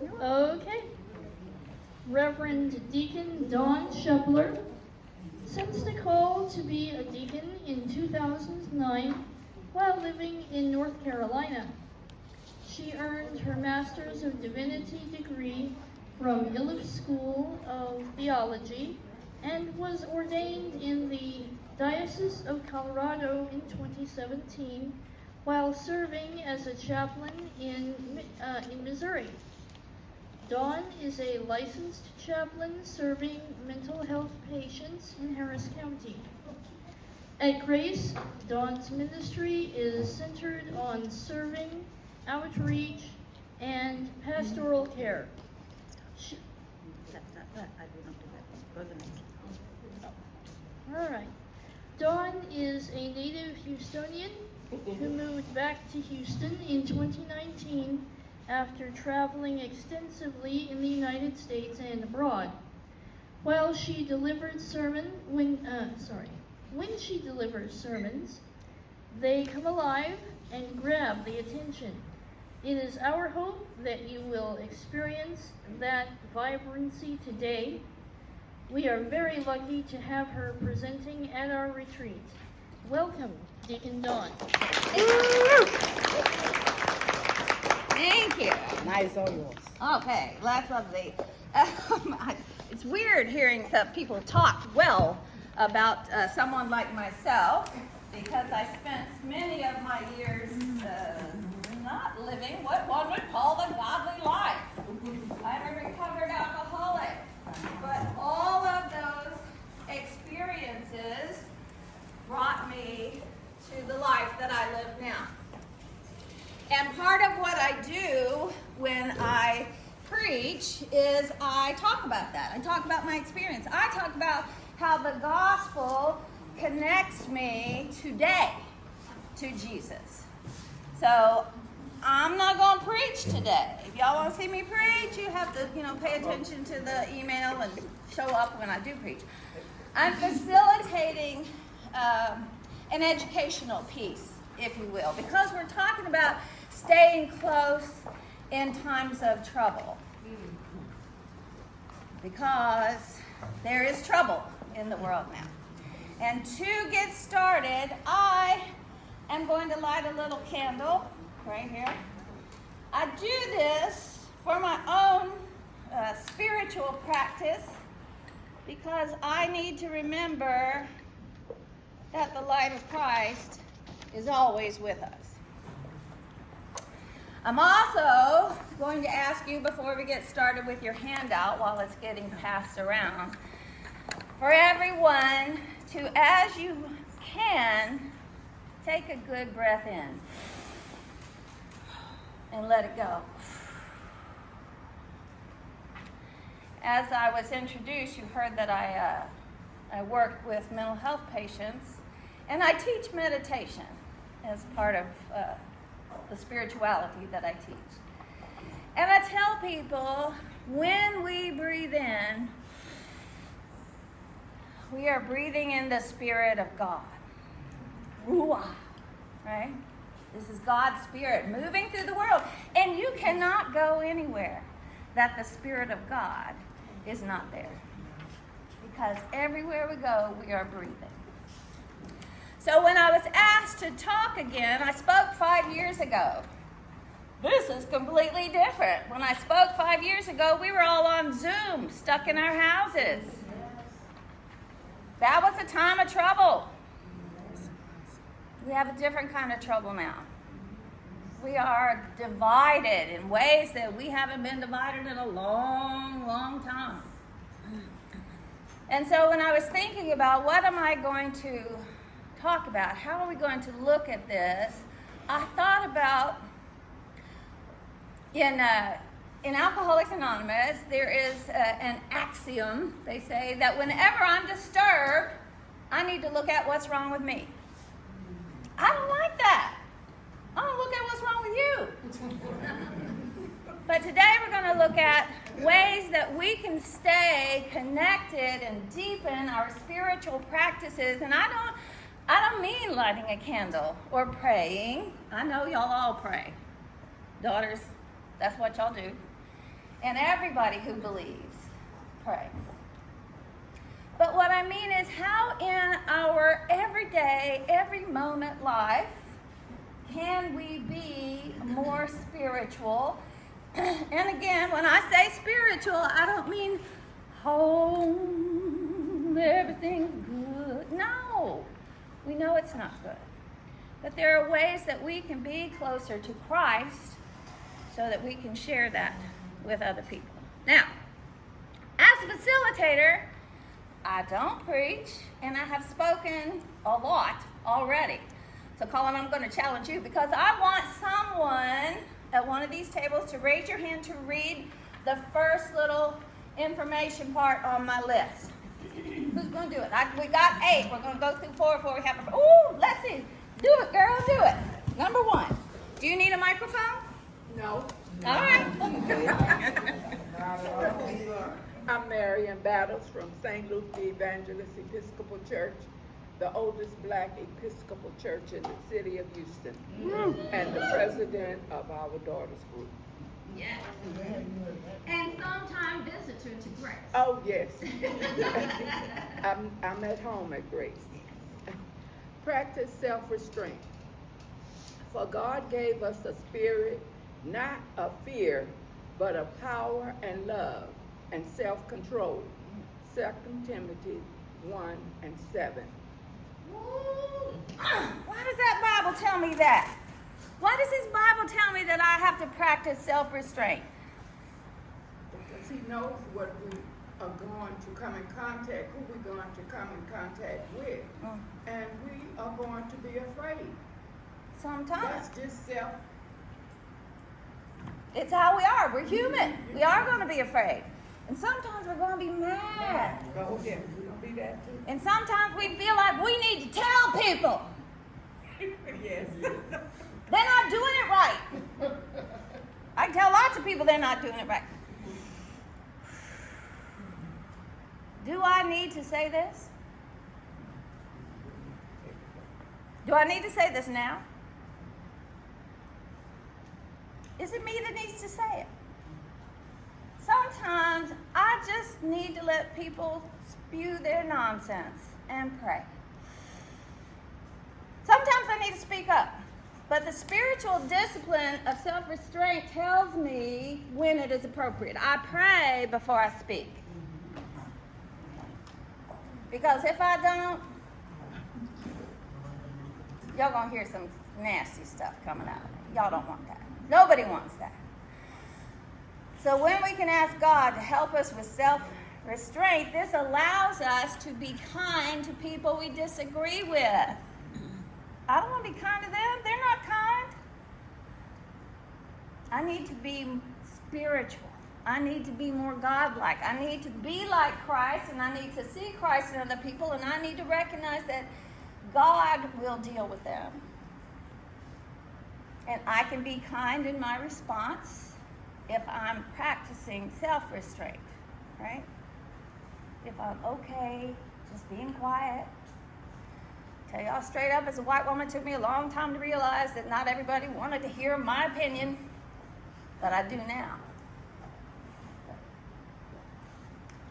Okay. Reverend Deacon Dawn Shepler sensed a call to be a deacon in 2009 while living in North Carolina. She earned her Master's of Divinity degree from Iliff School of Theology and was ordained in the Diocese of Colorado in 2017 while serving as a chaplain in Missouri. Dawn is a licensed chaplain serving mental health patients in Harris County. At Grace, Dawn's ministry is centered on serving, outreach, and pastoral care. All right. Dawn is a native Houstonian who moved back to Houston in 2019 after traveling extensively in the United States and abroad. When she delivers sermons, they come alive and grab the attention. It is our hope that you will experience that vibrancy today. We are very lucky to have her presenting at our retreat. Welcome, Deacon Dawn. Thank you. Nice, all yours. Okay, that's lovely. It's weird hearing people talk well about someone like myself, because I spent many of my years not living what one would call the godly life. I'm a recovered alcoholic, but all of those experiences brought me to the life that I live now. And part of what I do when I preach is I talk about that. I talk about my experience. I talk about how the gospel connects me today to Jesus. So I'm not going to preach today. If y'all want to see me preach, you have to, pay attention to the email and show up when I do preach. I'm facilitating an educational piece, if you will, because we're talking about staying close in times of trouble. Because there is trouble in the world now. And to get started, I am going to light a little candle right here. I do this for my own spiritual practice because I need to remember that the light of Christ is always with us. I'm also going to ask you, before we get started with your handout while it's getting passed around, for everyone to, as you can, take a good breath in and let it go. As I was introduced, you heard that I work with mental health patients, and I teach meditation as part of the spirituality that I teach. And I tell people, when we breathe in, we are breathing in the Spirit of God. Ruah, right? This is God's Spirit moving through the world. And you cannot go anywhere that the Spirit of God is not there. Because everywhere we go, we are breathing. So when I was asked to talk again, I spoke 5 years ago. This is completely different. When I spoke 5 years ago, we were all on Zoom, stuck in our houses. That was a time of trouble. We have a different kind of trouble now. We are divided in ways that we haven't been divided in a long, long time. And so when I was thinking about what am I going to talk about, how are we going to look at this, I thought about in Alcoholics Anonymous, there is an axiom, they say, that whenever I'm disturbed, I need to look at what's wrong with me. I don't like that. I want to look at what's wrong with you. But today we're going to look at ways that we can stay connected and deepen our spiritual practices. And I don't mean lighting a candle or praying. I know y'all all pray. Daughters, that's what y'all do. And everybody who believes prays. But what I mean is, how in our everyday, every moment life can we be more spiritual? And again, when I say spiritual, I don't mean home, everything's good. No, we know it's not good. But there are ways that we can be closer to Christ so that we can share that with other people. Now, as a facilitator, I don't preach, and I have spoken a lot already. So, Colin, I'm going to challenge you because I want someone at one of these tables to raise your hand to read the first little information part on my list. Who's going to do it? We got 8. We're going to go through 4 before we have a... Ooh, let's see. Do it, girl. Do it. Number 1. Do you need a microphone? No. All right. I'm Marion Battles from St. Luke the Evangelist Episcopal Church, the oldest black Episcopal church in the city of Houston, and the president of our daughters group. Yes. And sometime visitor to Grace. Oh, yes. I'm at home at Grace. Practice self-restraint. For God gave us a spirit, not of fear, but of power and love and self-control. 2 Timothy 1:7. Why does that Bible tell me that? Why does this Bible tell me that I have to practice self-restraint? Because he knows what we are going to come in contact, who we're going to come in contact with. And we are going to be afraid. Sometimes. That's just self. It's how we are. We're human. We are going to be afraid. And sometimes we're going to be mad. Oh, yeah, we're going to be that too. And sometimes we feel like we need to tell people Yes. they're not doing it right. I can tell lots of people they're not doing it right. Do I need to say this? Do I need to say this now? Is it me that needs to say it? Sometimes I just need to let people spew their nonsense and pray. Sometimes I need to speak up. But the spiritual discipline of self-restraint tells me when it is appropriate. I pray before I speak. Because if I don't, y'all gonna hear some nasty stuff coming out of me. Y'all don't want that. Nobody wants that. So when we can ask God to help us with self-restraint, this allows us to be kind to people we disagree with. I don't want to be kind to them. They're not kind. I need to be spiritual. I need to be more godlike. I need to be like Christ, and I need to see Christ in other people, and I need to recognize that God will deal with them. And I can be kind in my response if I'm practicing self-restraint, right? If I'm okay, just being quiet. Tell y'all straight up, as a white woman, it took me a long time to realize that not everybody wanted to hear my opinion, but I do now.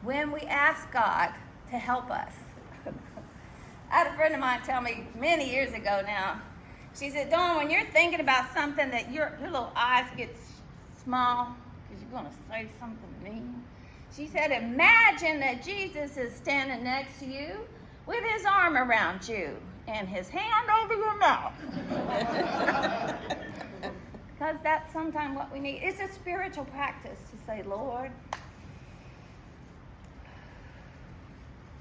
When we ask God to help us. I had a friend of mine tell me many years ago now, she said, Dawn, when you're thinking about something that your little eyes get small because you're going to say something mean. She said, imagine that Jesus is standing next to you with his arm around you and his hand over your mouth. Because that's sometimes what we need. It's a spiritual practice to say, Lord,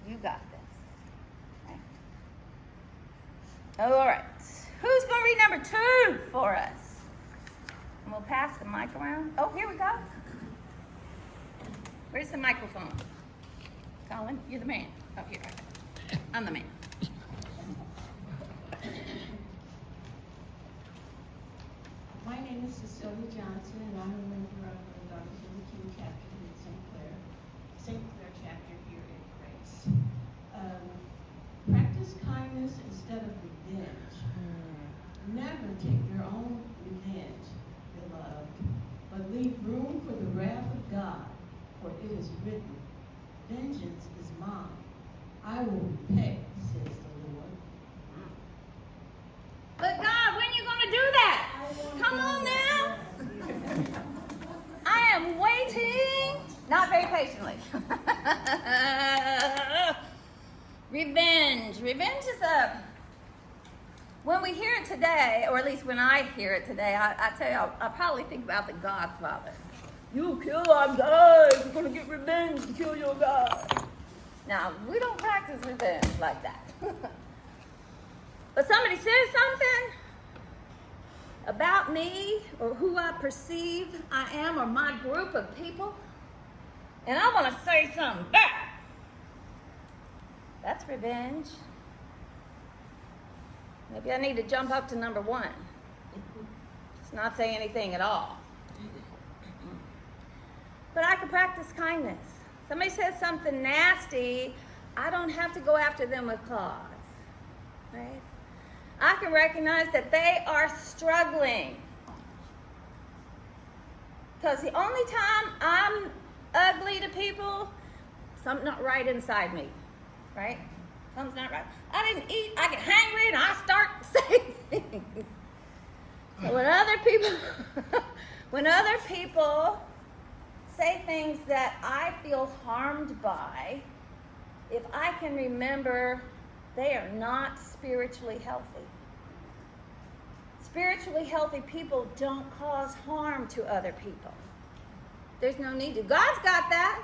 you got this. Okay. All right. Who's going to read number 2 for us? And we'll pass the mic around. Oh, here we go. Where's the microphone? Colin, you're the man. Oh, here. I'm the man. My name is Cecilia Johnson, and I'm a member of the Daughters of the King chapter in St. Clare Chapter here at Grace. Practice kindness instead of revenge. Never take your own revenge, beloved, but leave room for the wrath of God. for it is written, vengeance is mine. I will repay, says the Lord. But God, when are you going to do that? Come on now. I am waiting, not very patiently. Revenge. Revenge is when we hear it today, or at least when I hear it today, I tell you, I probably think about the Godfather. You kill our guy, you're going to get revenge to kill your guy. Now, we don't practice revenge like that. But somebody says something about me or who I perceive I am or my group of people, and I want to say something back. That's revenge. Maybe I need to jump up to number 1. Just not say anything at all. But I can practice kindness. Somebody says something nasty, I don't have to go after them with cause. Right? I can recognize that they are struggling. Because the only time I'm ugly to people, something's not right inside me. Right? Something's not right. I didn't eat, I get hangry and I start saying things. So when other people say things that I feel harmed by, if I can remember they are not spiritually healthy. Spiritually healthy people don't cause harm to other people. There's no need to. God's got that.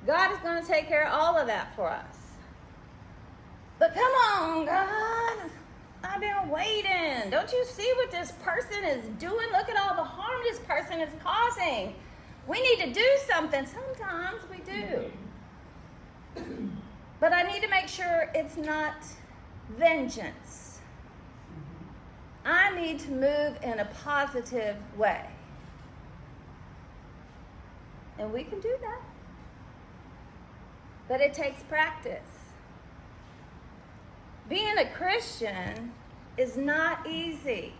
God is going to take care of all of that for us. But come on, God. I've been waiting. Don't you see what this person is doing? Look at all the harm this person is causing. We need to do something. Sometimes we do. But I need to make sure it's not vengeance. I need to move in a positive way. And we can do that. But it takes practice. Being a Christian is not easy.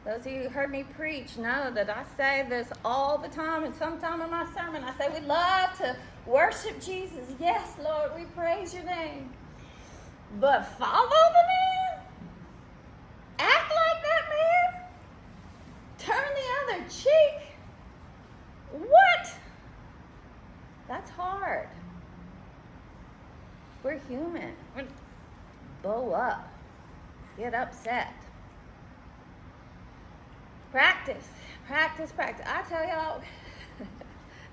Those of you who heard me preach know that I say this all the time, and sometime in my sermon I say we love to worship Jesus. Yes, Lord, we praise your name. But follow the man? Act like that man? Turn the other cheek? What? That's hard. We're human. We're blow up. Get upset. Practice. Practice, practice. I tell y'all,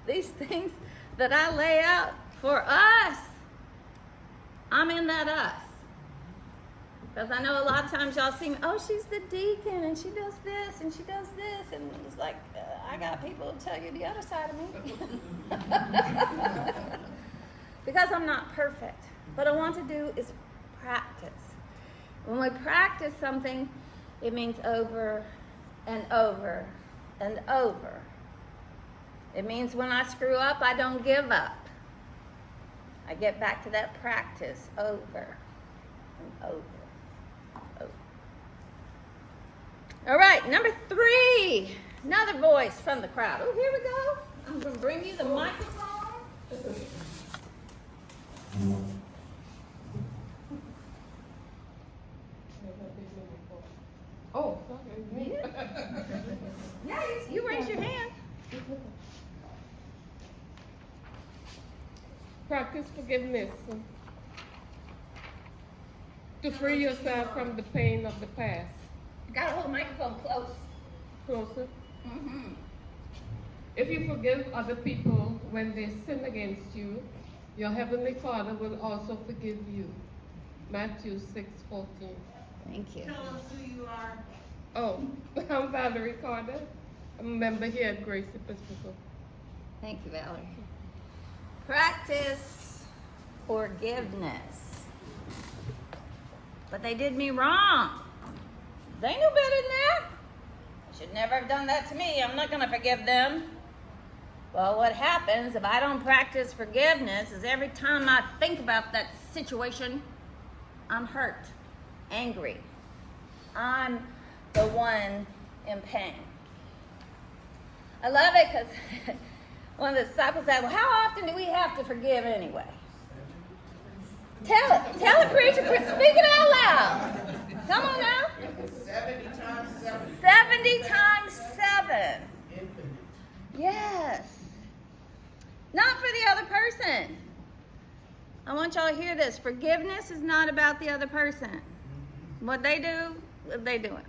these things that I lay out for us, I'm in that us. Because I know a lot of times y'all see me, oh, she's the deacon, and she does this, and she does this, and it's like, I got people to tell you the other side of me. Because I'm not perfect. What I want to do is practice. When we practice something, it means over and over and over. It means when I screw up, I don't give up. I get back to that practice over and over. All right, number 3, another voice from the crowd. Oh, here we go. I'm going to bring you the microphone. Oh, sorry. Yeah, you raise your hand. Practice forgiveness to free yourself from the pain of the past. You gotta hold the microphone close. Closer. Mm-hmm. If you forgive other people when they sin against you, your heavenly Father will also forgive you. Matthew 6:14. Thank you. Tell us who you are. Oh, I'm Valerie Carter. I'm a member here at Grace Episcopal. Thank you, Valerie. Practice forgiveness. But they did me wrong. They knew better than that. They should never have done that to me. I'm not going to forgive them. Well, what happens if I don't practice forgiveness is every time I think about that situation, I'm hurt, angry. I'm the one in pain. I love it because one of the disciples said, well, how often do we have to forgive anyway? Tell it, preacher, speak it out loud. Come on now. 70 times 7. 70 times 7. Infinite. Yes. Not for the other person. I want y'all to hear this. Forgiveness is not about the other person. What they do, what they doing.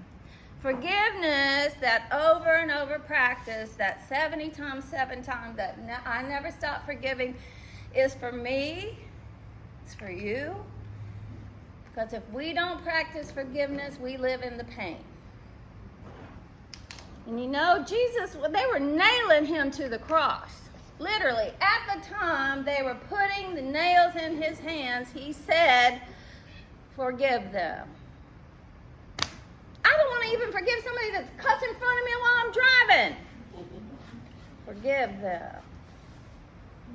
Forgiveness, that over and over practice, that 70 times 7 times, that I never stop forgiving, is for me. It's for you. Because if we don't practice forgiveness, we live in the pain. And you know, Jesus, they were nailing him to the cross. Literally, at the time they were putting the nails in his hands, he said, forgive them. I don't want to even forgive somebody that's cuts in front of me while I'm driving. Forgive them.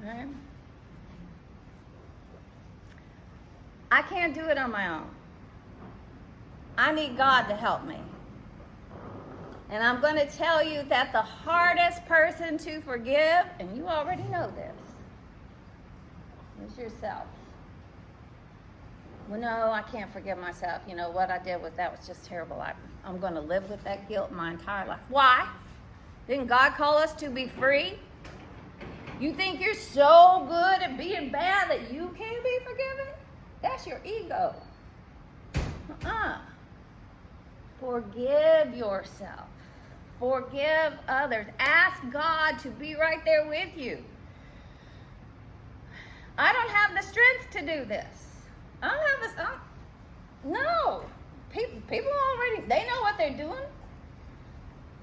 Right? I can't do it on my own. I need God to help me. And I'm going to tell you that the hardest person to forgive, and you already know this, is yourself. Well, no, I can't forgive myself. You know, what I did with that was just terrible. I'm going to live with that guilt my entire life. Why? Didn't God call us to be free? You think you're so good at being bad that you can't be forgiven? That's your ego. Forgive yourself. Forgive others. Ask God to be right there with you. I don't have the strength to do this. I don't have the no. People already, they know what they're doing.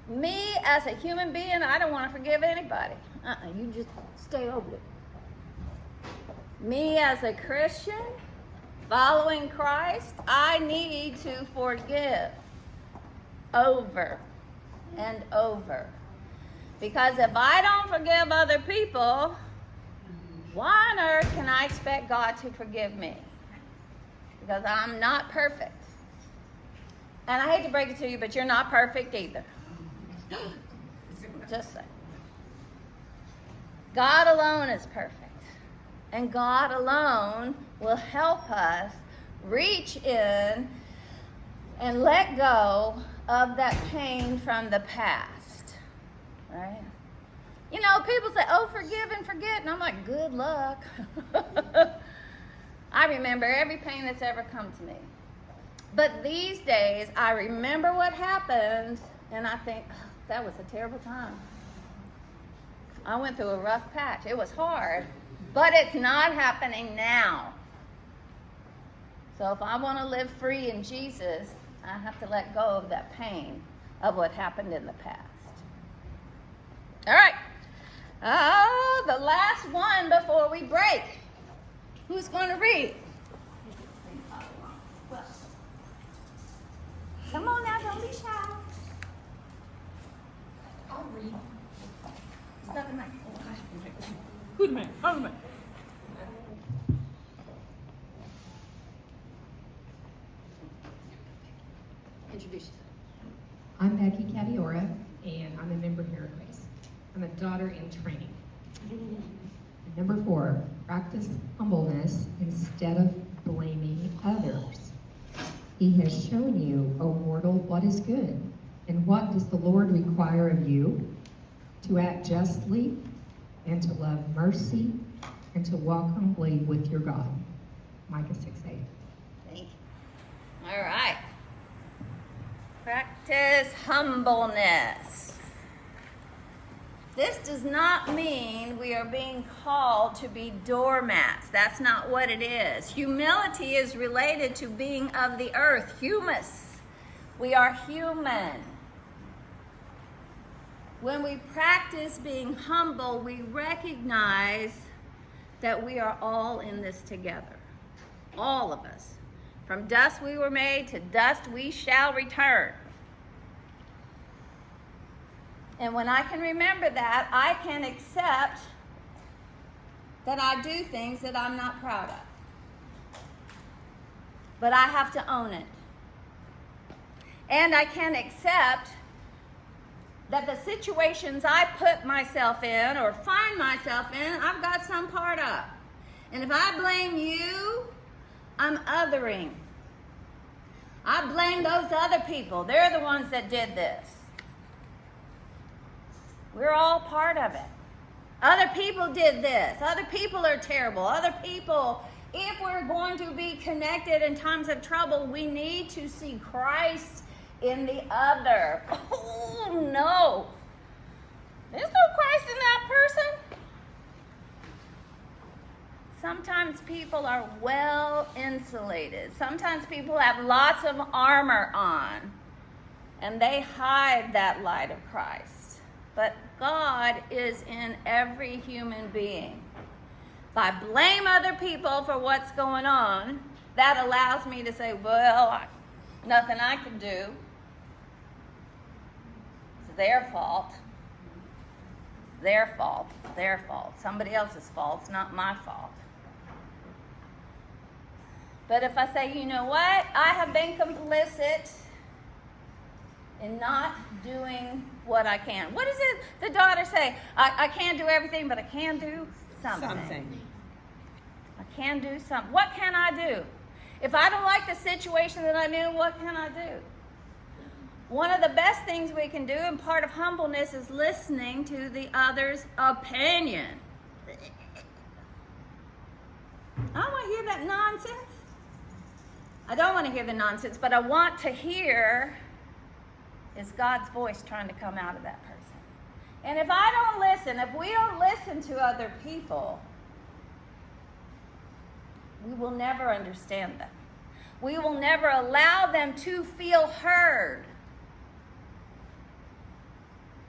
Me as a human being, I don't want to forgive anybody. You just stay over it. Me as a Christian, following Christ, I need to forgive over and over. Because if I don't forgive other people, why on earth can I expect God to forgive me? Because I'm not perfect. And I hate to break it to you, but you're not perfect either. Just say. God alone is perfect. And God alone will help us reach in and let go of that pain from the past. Right? You know, people say, oh, forgive and forget. And I'm like, good luck. I remember every pain that's ever come to me. But these days, I remember what happened, and I think, oh, that was a terrible time. I went through a rough patch. It was hard, but it's not happening now. So if I want to live free in Jesus, I have to let go of that pain of what happened in the past. All right. Oh, the last one before we break. Who's going to read? Come on now, don't be shy. I'll read. Stop the mic. Who's the man? Who's the man? Introduce yourself. I'm Becky Cadiora, and I'm a member here at Grace. I'm a daughter in training. Number 4, practice humbleness instead of blaming others. He has shown you, O mortal, what is good, and what does the Lord require of you? To act justly, and to love mercy, and to walk humbly with your God. Micah 6:8. Thank you. All right. Practice humbleness. This does not mean we are being called to be doormats. That's not what it is. Humility is related to being of the earth, humus. We are human. When we practice being humble, we recognize that we are all in this together. All of us. From dust we were made, to dust we shall return. And when I can remember that, I can accept that I do things that I'm not proud of. But I have to own it. And I can accept that the situations I put myself in or find myself in, I've got some part of. And if I blame you, I'm othering. I blame those other people. They're the ones that did this. We're all part of it. Other people did this. Other people are terrible. Other people, if we're going to be connected in times of trouble, we need to see Christ in the other. Oh, no. There's no Christ in that person. Sometimes people are well insulated. Sometimes people have lots of armor on, and they hide that light of Christ. But God is in every human being. If I blame other people for what's going on, that allows me to say, well, nothing I can do. It's their fault. Their fault. Their fault. Somebody else's fault. It's not my fault. But if I say, you know what? I have been complicit in not doing what I can. What does the daughter say? I can't do everything, but I can do something. I can do something. What can I do? If I don't like the situation that I'm in, what can I do? One of the best things we can do, and part of humbleness, is listening to the other's opinion. I don't want to hear that nonsense. I don't want to hear the nonsense, but I want to hear, is God's voice trying to come out of that person? And if I don't listen, if we don't listen to other people, we will never understand them. We will never allow them to feel heard.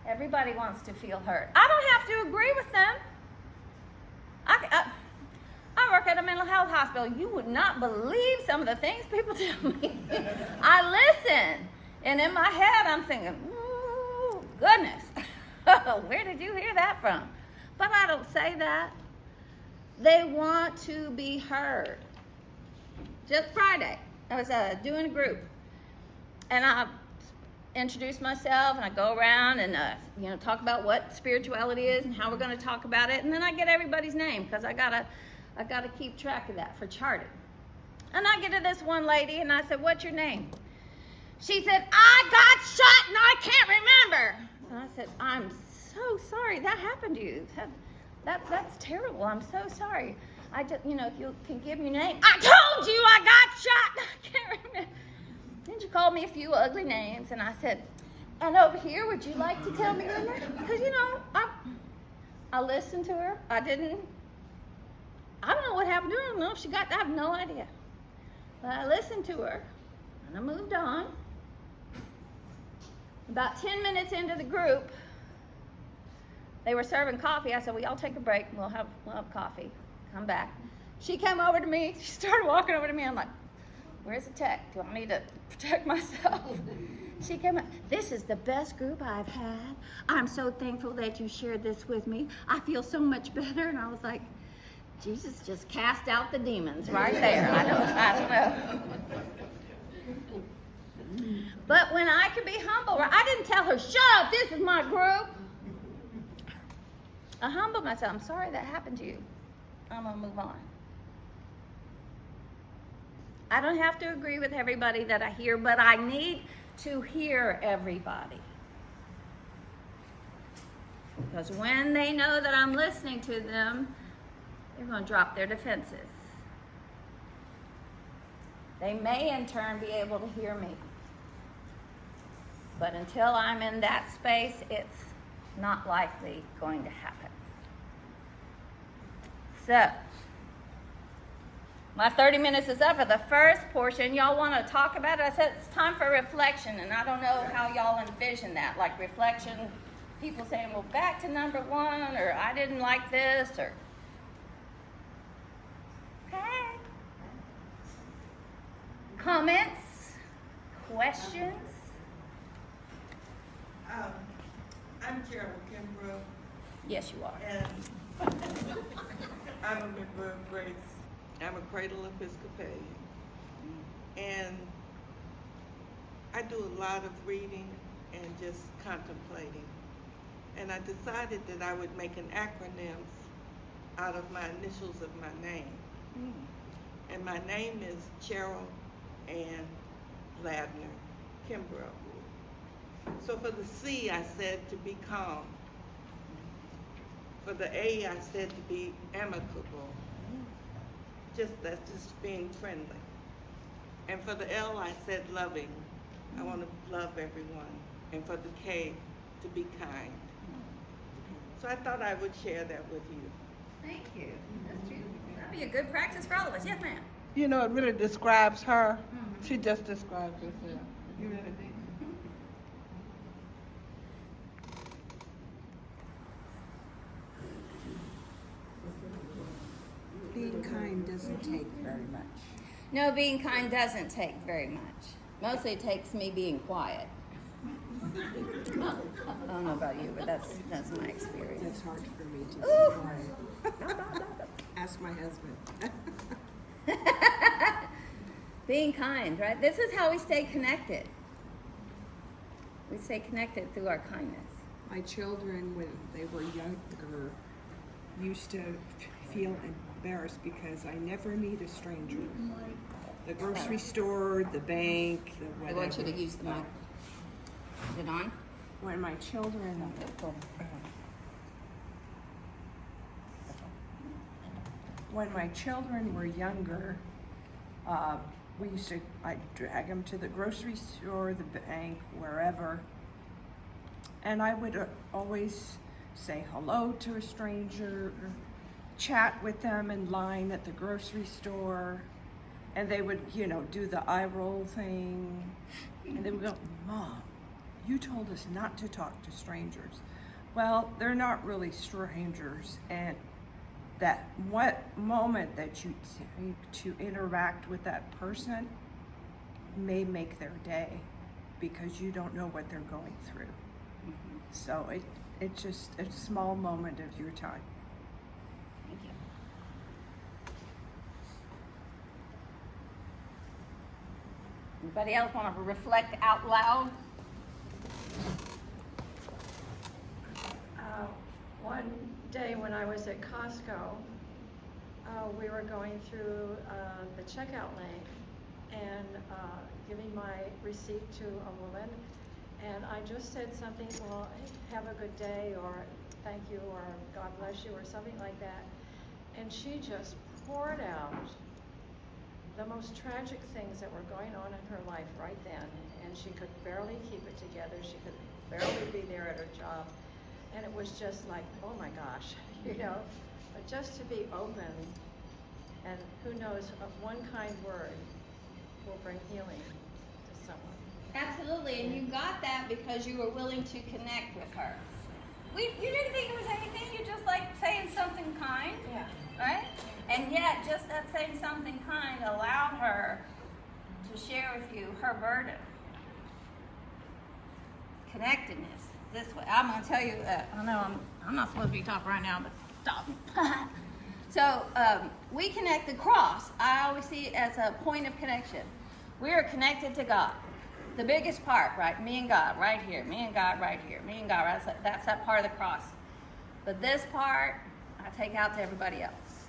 Everybody wants to feel heard. I don't have to agree with them. I work at a mental health hospital. You would not believe some of the things people tell me. I listen. And in my head, I'm thinking, ooh, goodness. Where did you hear that from? But I don't say that. They want to be heard. Just Friday, I was doing a group. And I introduce myself, and I go around and talk about what spirituality is and how we're going to talk about it. And then I get everybody's name, because I gotta keep track of that for charting. And I get to this one lady, and I said, what's your name? She said, I got shot and I can't remember. And I said, I'm so sorry that happened to you. That's terrible. I'm so sorry. I just, if you can give me your name. I told you I got shot. I can't remember. Then she called me a few ugly names, and I said, and over here, would you like to tell me your name? Because, I listened to her. I don't know what happened to her. I don't know if she got, I have no idea. But I listened to her, and I moved on. About 10 minutes into the group, they were serving coffee. I said, well, y'all take a break, and we'll have coffee. Come back. She came over to me. She started walking over to me. I'm like, where's the tech? Do I need to protect myself? She came up, this is the best group I've had. I'm so thankful that you shared this with me. I feel so much better. And I was like, Jesus just cast out the demons right there. I don't know. But when I could be humble, I didn't tell her, shut up, this is my group. I humbled myself. I'm sorry that happened to you. I'm going to move on. I don't have to agree with everybody that I hear, but I need to hear everybody. Because when they know that I'm listening to them, they're going to drop their defenses. They may in turn be able to hear me. But until I'm in that space, it's not likely going to happen. So, my 30 minutes is up for the first portion. Y'all want to talk about it? I said it's time for reflection, and I don't know how y'all envision that. Like reflection, people saying, well, back to number 1, or I didn't like this, or... Okay. Comments? Questions? I'm Carol Kimbrough, Yes, you are. and I'm a member of Grace. I'm a cradle Episcopalian, and I do a lot of reading and just contemplating. And I decided that I would make an acronym out of my initials of my name. And my name is Cheryl Ann Ladner Kimbrough. So for the C, I said to be calm. For the A, I said to be amicable. That's just being friendly. And for the L, I said loving. I want to love everyone. And for the K, to be kind. So I thought I would share that with you. Thank you. That's true. That'd be a good practice for all of us. Yes, ma'am. You know, it really describes her. She just describes herself. You really did. Being kind doesn't take very much. No, being kind doesn't take very much. Mostly it takes me being quiet. I don't know about you, but that's my experience. It's hard for me to be quiet. Ask my husband. Being kind, right? This is how we stay connected. We stay connected through our kindness. My children, when they were younger, used to feel embarrassed because I never meet a stranger. The grocery store, the bank, the I whatever. want you to use the mic. Is it on? When my children when my children were younger, I'd drag them to the grocery store, the bank, wherever, and I would always say hello to a stranger, chat with them in line at the grocery store, and they would, do the eye roll thing, and they would go, "Mom, you told us not to talk to strangers." Well, they're not really strangers, and that moment that you take to interact with that person may make their day, because you don't know what they're going through. So it's just a small moment of your time. Thank you. Anybody else want to reflect out loud? One day when I was at Costco, we were going through the checkout lane and giving my receipt to a woman, and I just said something, well, have a good day, or thank you, or God bless you, or something like that, and she just poured out the most tragic things that were going on in her life right then, and she could barely keep it together. She could barely be there at her job. And it was just like, oh my gosh, but just to be open, and who knows, one kind word will bring healing to someone. Absolutely, and you got that because you were willing to connect with her. You didn't think it was anything, you just like saying something kind, Yeah. right? And yet, just that saying something kind allowed her to share with you her burden. Connectedness. This way, I'm going to tell you. I know I'm not supposed to be talking right now, but stop. So we connect the cross. I always see it as a point of connection. We are connected to God. The biggest part, right? Me and God, right here. Me and God, right here. Me and God, right? That's that part of the cross. But this part, I take out to everybody else.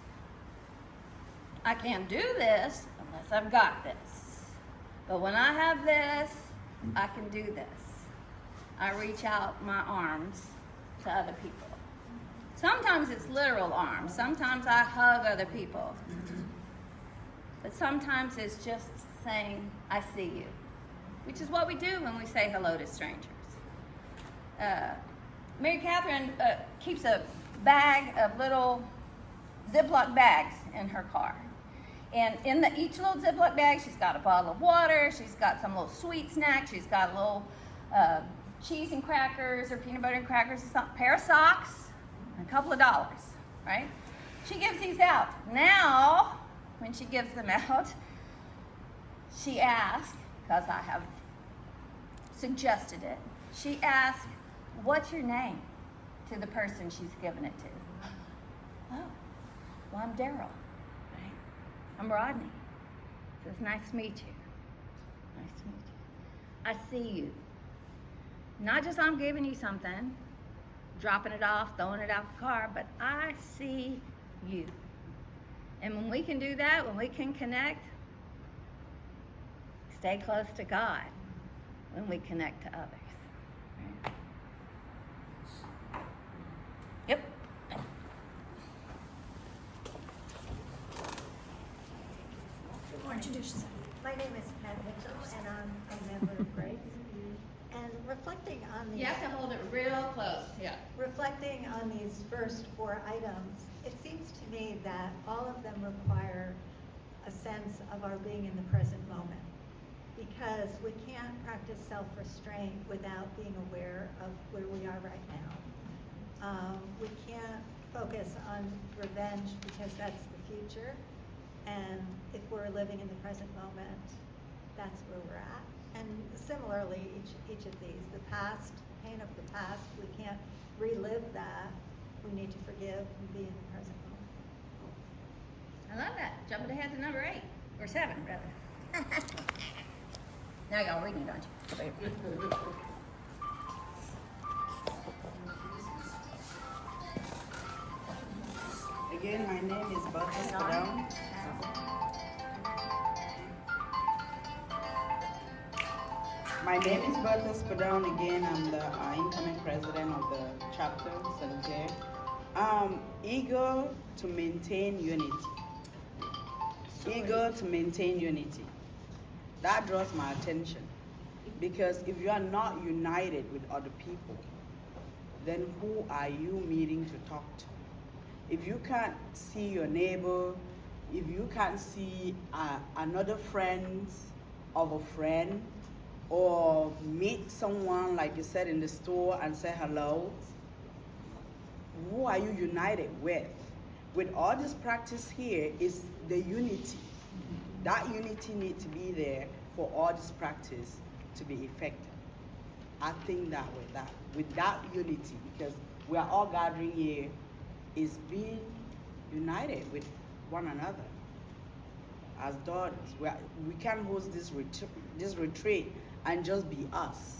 I can't do this unless I've got this. But when I have this, I can do this. I reach out my arms to other people. Sometimes it's literal arms. Sometimes I hug other people. But sometimes it's just saying, I see you. Which is what we do when we say hello to strangers. Mary Catherine keeps a bag of little Ziploc bags in her car. And in each little Ziploc bag, she's got a bottle of water, she's got some little sweet snacks, she's got a little cheese and crackers or peanut butter and crackers, a pair of socks, and a couple of dollars, right? She gives these out. Now, when she gives them out, she asks, because I have suggested it, she asks, what's your name, to the person she's given it to. Oh, well, I'm Daryl. Right? I'm Rodney. So it's nice to meet you. Nice to meet you. I see you. Not just I'm giving you something, dropping it off, throwing it out the car, but I see you. And when we can do that, when we can connect, stay close to God when we connect to others. Yep. Introduce yourself. My name is Pat Mitchell, and I'm a member of Grace. And reflecting on You have to hold it real close. Yeah. reflecting on these first 4 items, it seems to me that all of them require a sense of our being in the present moment. Because we can't practice self-restraint without being aware of where we are right now. We can't focus on revenge because that's the future. And if we're living in the present moment, that's where we're at. And similarly, each of these, the past, pain of the past, we can't relive that. We need to forgive and be in the present moment. I love that. Jumping ahead to number 8, or 7, rather. Now y'all reading, don't you? Again, my name is Bertha Brown. My name is Bertha Spadon. Again, I'm the incoming president of the chapter, St. Clare. Eager to maintain unity. Eager to maintain unity. That draws my attention. Because if you are not united with other people, then who are you meeting to talk to? If you can't see your neighbor, if you can't see another friend of a friend, or meet someone, like you said, in the store and say hello, who are you united with? With all this practice here is the unity. That unity needs to be there for all this practice to be effective. I think that with that unity, because we are all gathering here, is being united with one another as daughters. We can't host this retreat and just be us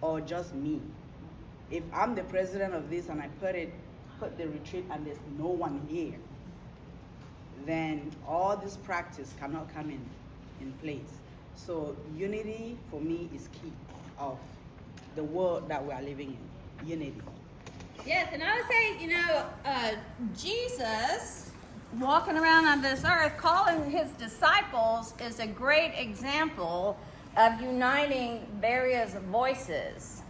or just me. If I'm the president of this and I put the retreat and there's no one here, then all this practice cannot come in place. So unity for me is key of the world that we are living in. Unity. Yes, and I would say, Jesus walking around on this earth calling his disciples is a great example of uniting various voices.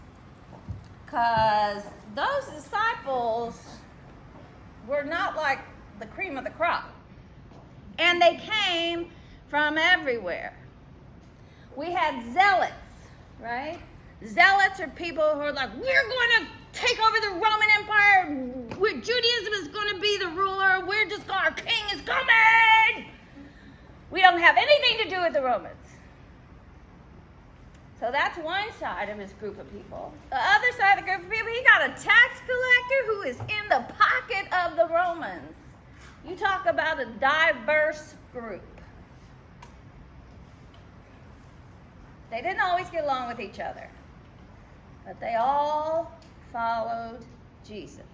Because those disciples were not like the cream of the crop. And they came from everywhere. We had zealots, right? Zealots are people who are like, we're going to take over the Roman Empire. Judaism is going to be the ruler. Our king is coming. We don't have anything to do with the Romans. So that's one side of his group of people. The other side of the group of people, he got a tax collector who is in the pocket of the Romans. You talk about a diverse group. They didn't always get along with each other, but they all followed Jesus.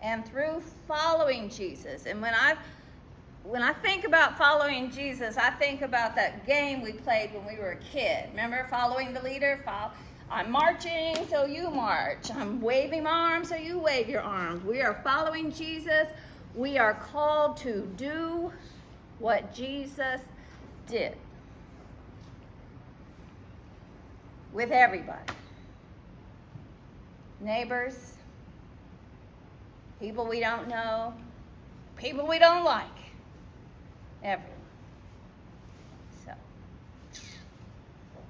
And through following Jesus, and when I think about following Jesus, I think about that game we played when we were a kid. Remember, following the leader? I'm marching, so you march. I'm waving my arms, so you wave your arms. We are following Jesus. We are called to do what Jesus did with everybody. Neighbors, people we don't know, people we don't like. Everyone. So,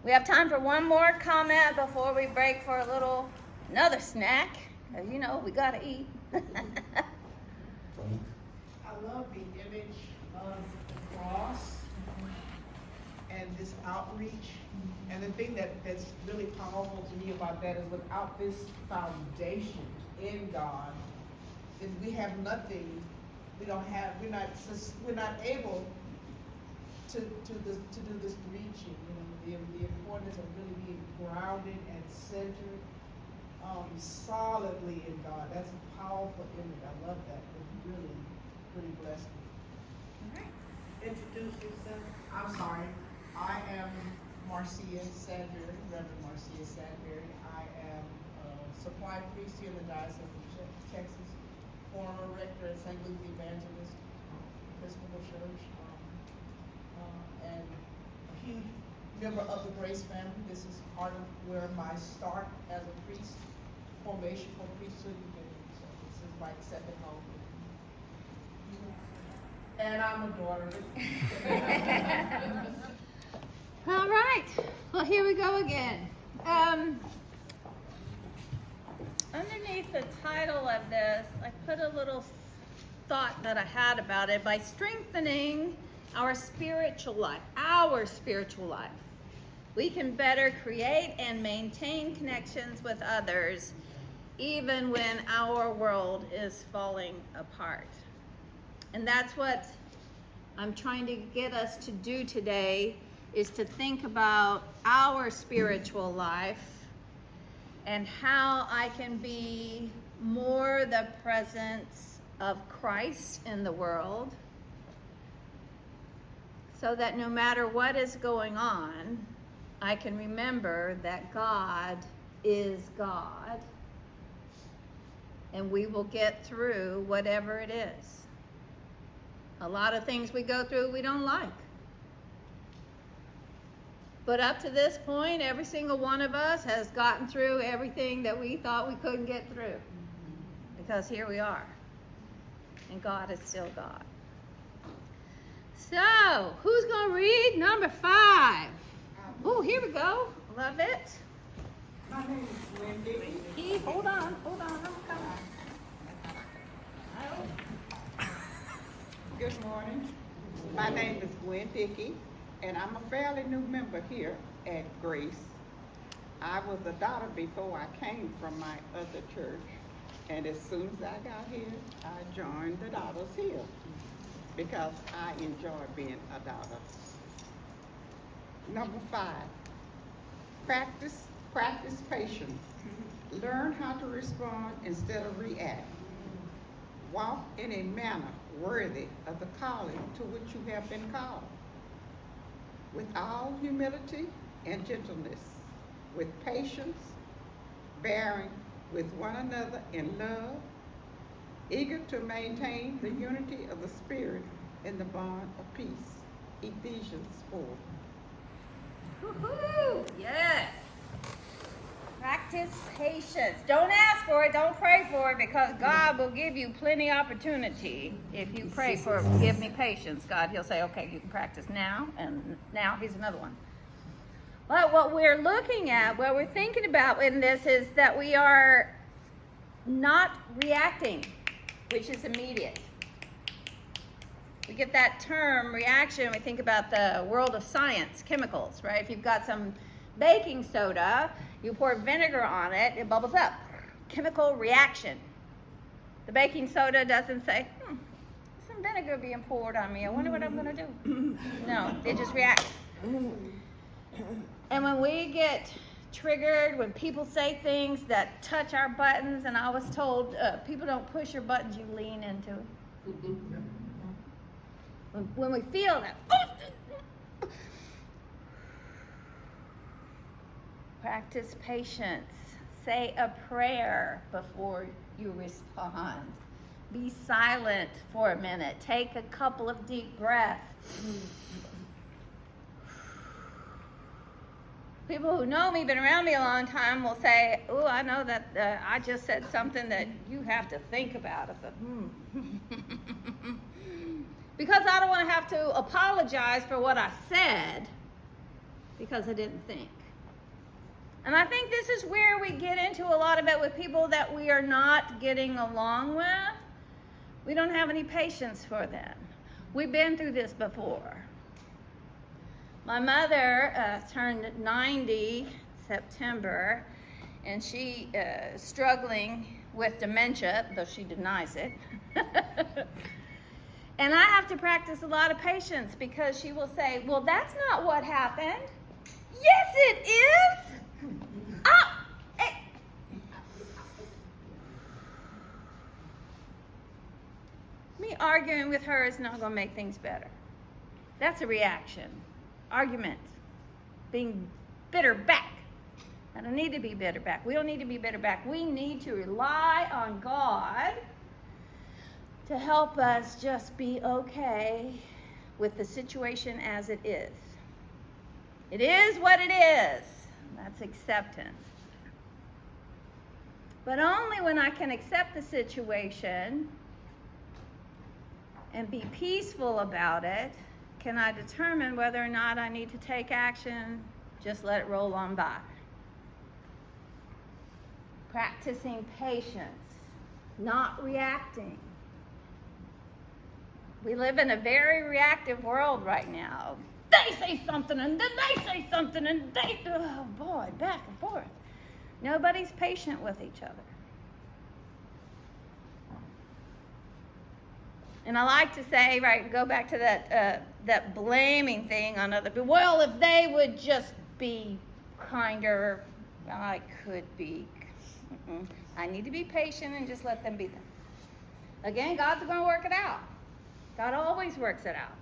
we have time for one more comment before we break for another snack. Because, we got to eat. I love the image of the cross and this outreach. And the thing that's really powerful to me about that is without this foundation in God, then we have nothing. We're not able to do this reaching. the importance of really being grounded and centered solidly in God. That's a powerful image. I love that. It really blessed me. All right. Introduce yourself. I'm sorry. I am Marcia Sadberry, Reverend Marcia Sadberry. I am supply priest here in the Diocese of Texas, former rector at St. Luke the Evangelist Episcopal Church, and a huge member of the Grace family. This is part of where my start as a priest, formation for priesthood began. So this is like second home. And I'm a daughter. All right. Well, here we go again. Underneath the title of this, I put a little thought that I had about it. By strengthening our spiritual life, we can better create and maintain connections with others, even when our world is falling apart. And that's what I'm trying to get us to do today, is to think about our spiritual life and how I can be more the presence of Christ in the world, so that no matter what is going on, I can remember that God is God, and we will get through whatever it is. A lot of things we go through we don't like. But up to this point, every single one of us has gotten through everything that we thought we couldn't get through. Because here we are. And God is still God. So, who's going to read number 5? Oh, here we go. Love it. My name is Wendy. Hold on, I'm coming. Good morning. My name is Gwen Dickey, and I'm a fairly new member here at Grace. I was a daughter before I came from my other church, and as soon as I got here, I joined the daughters here because I enjoy being a daughter. Number 5, practice patience. Learn how to respond instead of react. Walk in a manner worthy of the calling to which you have been called, with all humility and gentleness, with patience, bearing with one another in love, eager to maintain the unity of the Spirit in the bond of peace. Ephesians 4. Woohoo! Yes. Practice patience. Don't ask for it, don't pray for it, because God will give you plenty opportunity. If you pray for, give me patience, God, he'll say, okay, you can practice now, and now here's another one. But what we're looking at, what we're thinking about in this is that we are not reacting, which is immediate. We get that term reaction, we think about the world of science, chemicals, right? If you've got some baking soda, you pour vinegar on it, it bubbles up. Chemical reaction. The baking soda doesn't say, some vinegar being poured on me, I wonder what I'm going to do. No, it just reacts. And when we get triggered, when people say things that touch our buttons, and I was told, people don't push your buttons, you lean into it. When we feel that, practice patience. Say a prayer before you respond. Be silent for a minute. Take a couple of deep breaths. People who know me, been around me a long time, will say, oh, I know that I just said something that you have to think about. I said, Because I don't want to have to apologize for what I said because I didn't think. And I think this is where we get into a lot of it with people that we are not getting along with. We don't have any patience for them. We've been through this before. My mother turned 90 September, and she is struggling with dementia, though she denies it. And I have to practice a lot of patience, because she will say, well, that's not what happened. Yes, it is. Me arguing with her is not going to make things better. That's a reaction. Argument. Being bitter back. I don't need to be bitter back. We don't need to be bitter back. We need to rely on God to help us just be okay with the situation as it is. It is what it is. That's acceptance. But only when I can accept the situation and be peaceful about it can I determine whether or not I need to take action, just let it roll on by. Practicing patience, not reacting. We live in a very reactive world right now. They say something and then they say something and they, oh boy, back and forth. Nobody's patient with each other. And I like to say, right, go back to that blaming thing on other people. Well, if they would just be kinder, I could be. I need to be patient and just let them be them. Again, God's going to work it out. God always works it out.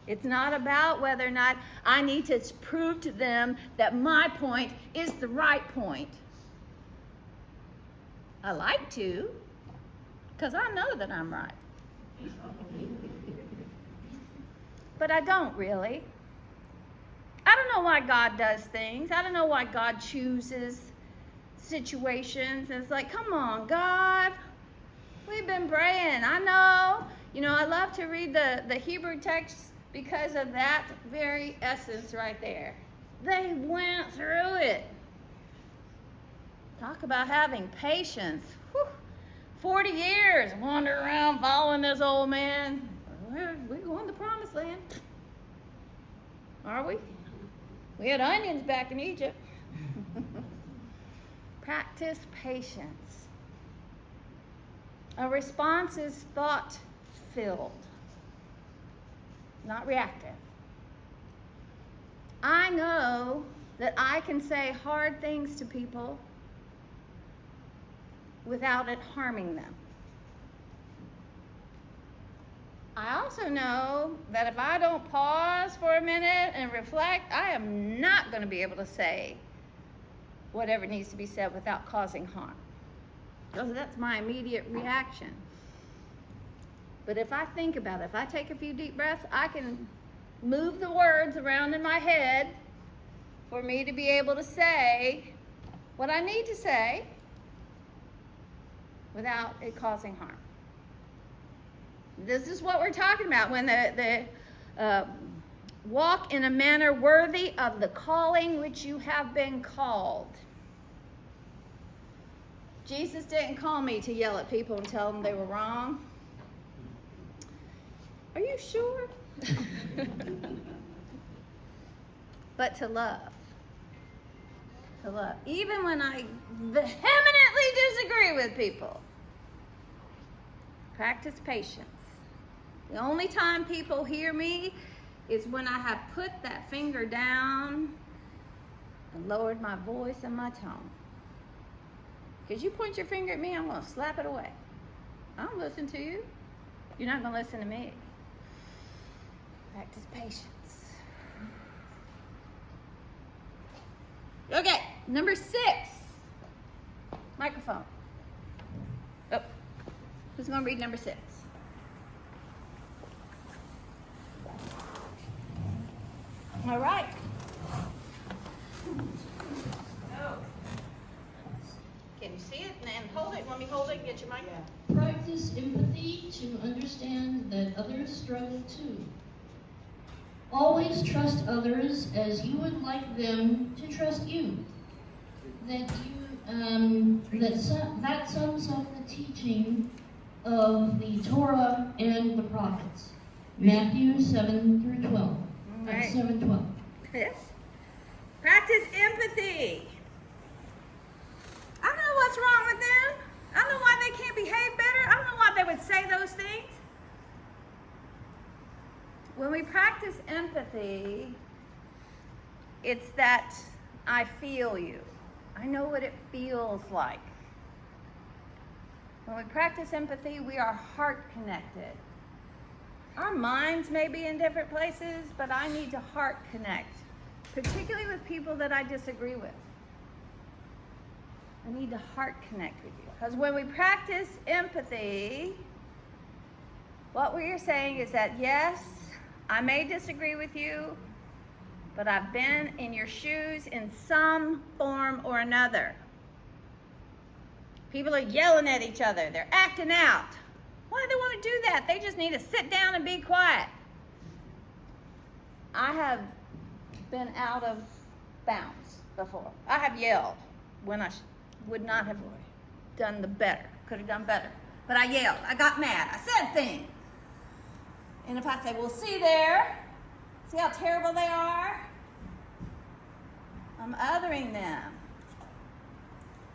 It's not about whether or not I need to prove to them that my point is the right point. I like to, because I know that I'm right. But I don't really. I don't know why God does things. I don't know why God chooses situations. And it's like, come on, God. We've been praying. I know. You know, I love to read the Hebrew text because of that very essence right there. They went through it. Talk about having patience. Whew. 40 years wandering around following this old man. We're going to the promised land. Are we? We had onions back in Egypt. Practice patience. A response is thought-filled, not reactive. I know that I can say hard things to people without it harming them. I also know that if I don't pause for a minute and reflect, I am not going to be able to say whatever needs to be said without causing harm. Because that's my immediate reaction. But if I think about it, if I take a few deep breaths, I can move the words around in my head for me to be able to say what I need to say without it causing harm. This is what we're talking about when the walk in a manner worthy of the calling which you have been called. Jesus didn't call me to yell at people and tell them they were wrong. Are you sure? But to love. To love. Even when I vehemently disagree with people. Practice patience. The only time people hear me is when I have put that finger down and lowered my voice and my tone. Because you point your finger at me, I'm going to slap it away. I don't listen to you. You're not going to listen to me. Practice patience. Okay, number 6. Microphone. Oh, who's going to read number 6? All right. Can you see it? And hold it. Let me hold it and get your mic. Practice empathy to understand that others struggle too. Always trust others as you would like them to trust you. That sums up the teaching of the Torah and the prophets. Matthew 7 through 12. Right. 7:12. Yes. Practice empathy. I don't know what's wrong with them. I don't know why they can't behave better. I don't know why they would say those things. When we practice empathy, It's that I feel you. I know what it feels like. When we practice empathy, we are heart connected. Our minds may be in different places, but I need to heart connect, particularly with people that I disagree with. I need to heart connect with you. Because when we practice empathy, what we are saying is that, yes, I may disagree with you, but I've been in your shoes in some form or another. People are yelling at each other. They're acting out. Why do they want to do that? They just need to sit down and be quiet. I have been out of bounds before. I have yelled when I would not have done the better. Could have done better. But I yelled. I got mad. I said things. And if I say, well, see there, see how terrible they are? I'm othering them.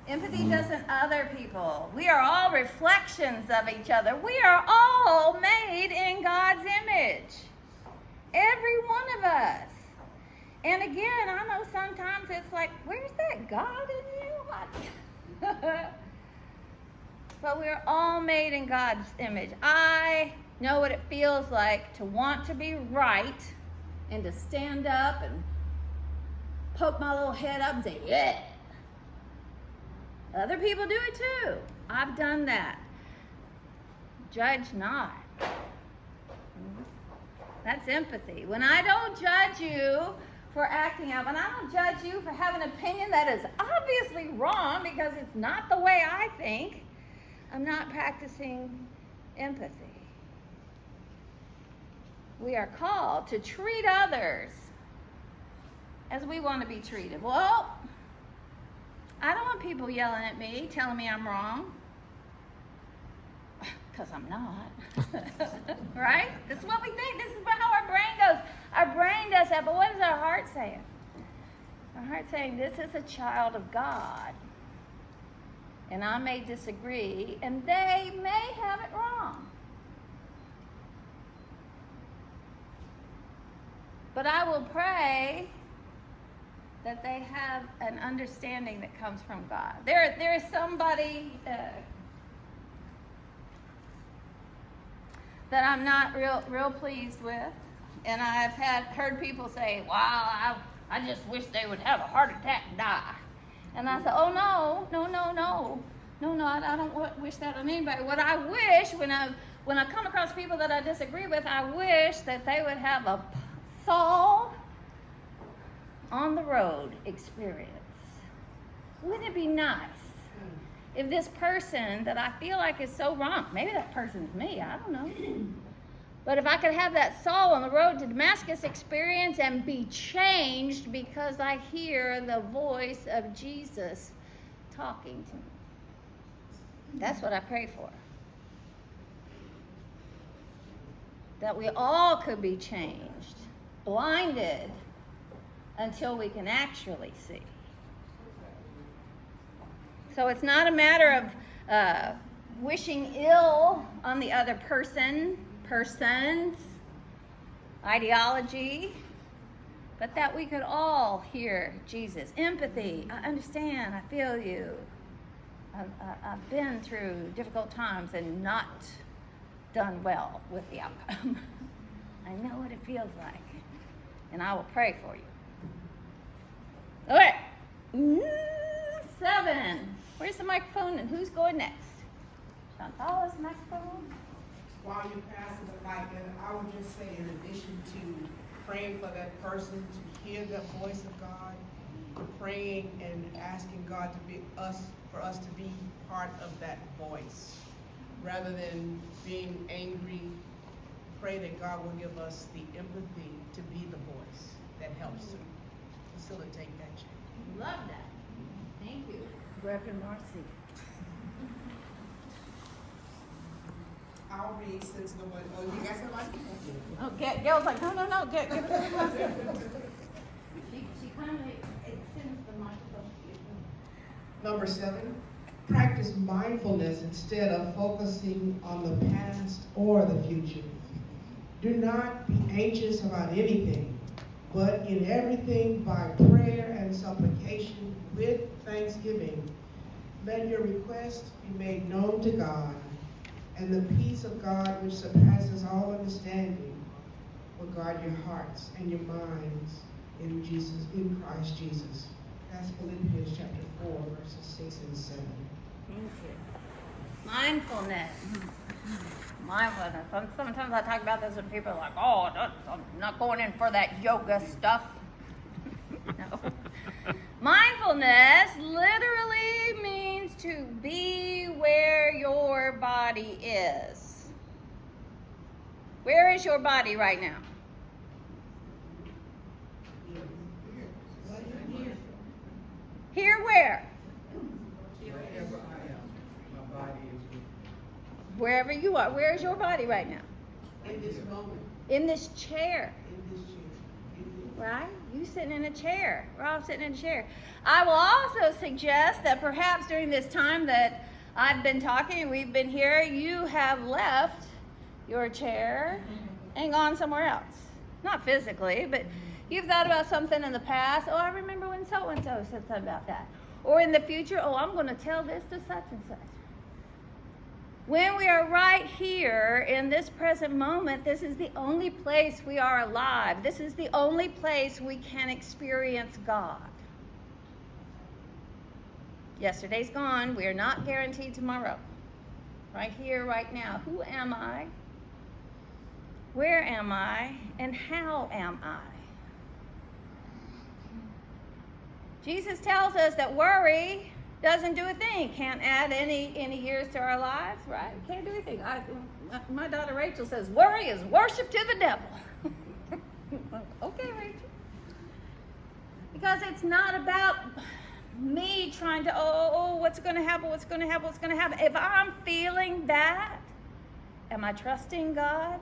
Empathy doesn't other people. We are all reflections of each other. We are all made in God's image. Every one of us. And again, I know sometimes it's like, where's that God in you? But we're all made in God's image. I know what it feels like to want to be right and to stand up and poke my little head up and say, yeah. Other people do it too. I've done that. Judge not. That's empathy. When I don't judge you for acting out, when I don't judge you for having an opinion that is obviously wrong because it's not the way I think, I'm not practicing empathy. We are called to treat others as we want to be treated. Well, I don't want people yelling at me, telling me I'm wrong. Because I'm not. Right? This is what we think. This is how our brain goes. Our brain does that, but what is our heart saying? Our heart saying, this is a child of God. And I may disagree, and they may have it wrong. But I will pray that they have an understanding that comes from God. There is somebody that I'm not real pleased with, and I've heard people say, "Wow, I just wish they would have a heart attack and die." And I said, "Oh no, I don't wish that on anybody. What I wish when I come across people that I disagree with, I wish that they would have a Saul on the road experience. Wouldn't it be nice if this person that I feel like is so wrong, maybe that person's me, I don't know, but if I could have that Saul on the road to Damascus experience and be changed because I hear the voice of Jesus talking to me. That's what I pray for. That we all could be changed, blinded, until we can actually see. So it's not a matter of wishing ill on the other person's ideology, but that we could all hear Jesus. Empathy. I understand. I feel you. I've been through difficult times and not done well with the outcome. I know what it feels like, and I will pray for you. All right, 7. Where's the microphone and who's going next? Chantal is microphone. While you're passing the mic, and I would just say, in addition to praying for that person to hear the voice of God, praying and asking God for us to be part of that voice, rather than being angry. Pray that God will give us the empathy to be the voice that helps to facilitate that change. Love that. Thank you, Reverend Marcy. I'll read since no one. Oh, you got somebody? Oh, Gail's like, no, give it to her. She kindly extends the microphone. Number 7, practice mindfulness instead of focusing on the past or the future. Do not be anxious about anything. but in everything by prayer and supplication with thanksgiving, let your requests be made known to God, and the peace of God, which surpasses all understanding, will guard your hearts and your minds in Christ Jesus. That's Philippians chapter 4, verses 6 and 7. Thank you. Mindfulness. Mindfulness. Sometimes I talk about this and people are like, oh, I'm not going in for that yoga stuff. No. Mindfulness literally means to be where your body is. Where is your body right now? Here where? Wherever you are. Where is your body right now? In this moment. In this chair. In this chair. Right? You sitting in a chair. We're all sitting in a chair. I will also suggest that perhaps during this time that I've been talking and we've been here, you have left your chair and gone somewhere else. Not physically, but you've thought about something in the past. Oh, I remember when so-and-so said something about that. Or in the future, oh, I'm going to tell this to such and such. When we are right here in this present moment, this is the only place we are alive. This is the only place we can experience God. Yesterday's gone. We are not guaranteed tomorrow. Right here, right now. Who am I? Where am I? And how am I? Jesus tells us that worry doesn't do a thing. Can't add any years to our lives, right? Can't do anything. My daughter Rachel says, worry is worship to the devil. Okay, Rachel. Because it's not about me trying to, what's going to happen, what's going to happen, what's going to happen. If I'm feeling that, am I trusting God?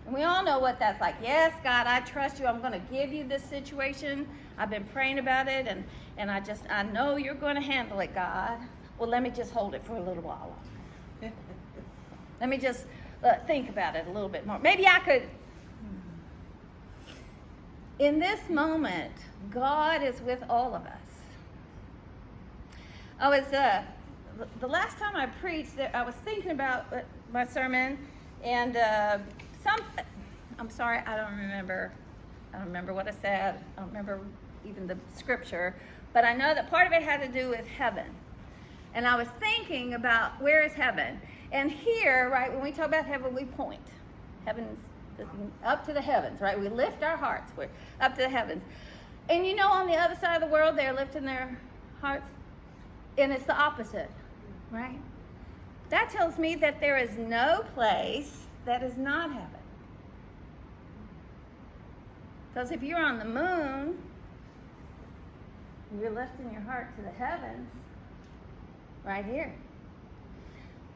And we all know what that's like. Yes, God, I trust you. I'm going to give you this situation. I've been praying about it, and I know you're going to handle it, God. Well, let me just hold it for a little while. Let me just think about it a little bit more. Maybe I could. In this moment, God is with all of us. I was, the last time I preached, I was thinking about my sermon, and I'm sorry, I don't remember what I said. I don't remember even the scripture, but I know that part of it had to do with heaven. And I was thinking about where is heaven? And here, right, when we talk about heaven, we point. Heaven's up to the heavens, right? We lift our hearts. We're up to the heavens. And you know, on the other side of the world, they're lifting their hearts, and it's the opposite, right? That tells me that there is no place that is not heaven. Because if you're on the moon, you're lifting your heart to the heavens, right here.